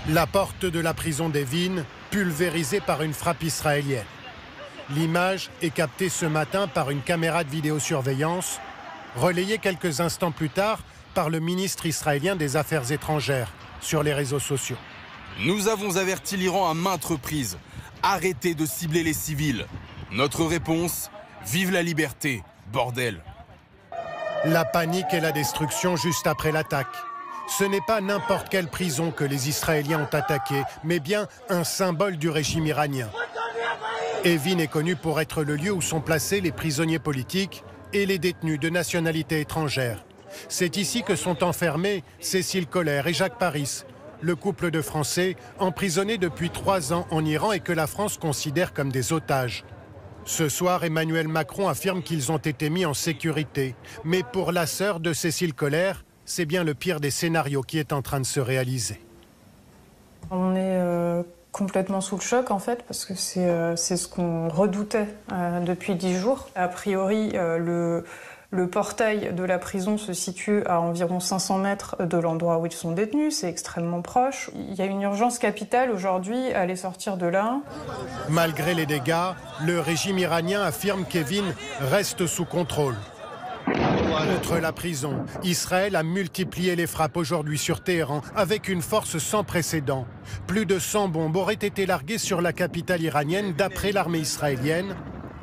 La porte de la prison d'Evin, pulvérisée par une frappe israélienne. L'image est captée ce matin par une caméra de vidéosurveillance, relayée quelques instants plus tard par le ministre israélien des Affaires étrangères sur les réseaux sociaux. Nous avons averti l'Iran à maintes reprises. Arrêtez de cibler les civils. Notre réponse, vive la liberté, bordel. La panique et la destruction juste après l'attaque. Ce n'est pas n'importe quelle prison que les Israéliens ont attaquée, mais bien un symbole du régime iranien. Evin est connu pour être le lieu où sont placés les prisonniers politiques et les détenus de nationalité étrangère. C'est ici que sont enfermés Cécile Kohler et Jacques Paris, le couple de Français emprisonnés depuis 3 ans en Iran et que la France considère comme des otages. Ce soir, Emmanuel Macron affirme qu'ils ont été mis en sécurité. Mais pour la sœur de Cécile Kohler, c'est bien le pire des scénarios qui est en train de se réaliser. On est complètement sous le choc en fait, parce que c'est ce qu'on redoutait depuis 10 jours. A priori, le portail de la prison se situe à environ 500 mètres de l'endroit où ils sont détenus, c'est extrêmement proche. Il y a une urgence capitale aujourd'hui à les sortir de là. Malgré les dégâts, le régime iranien affirme qu'Evin reste sous contrôle. Contre la prison, Israël a multiplié les frappes aujourd'hui sur Téhéran avec une force sans précédent. Plus de 100 bombes auraient été larguées sur la capitale iranienne d'après l'armée israélienne.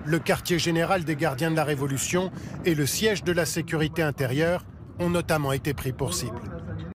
Le quartier général des gardiens de la Révolution et le siège de la sécurité intérieure ont notamment été pris pour cible.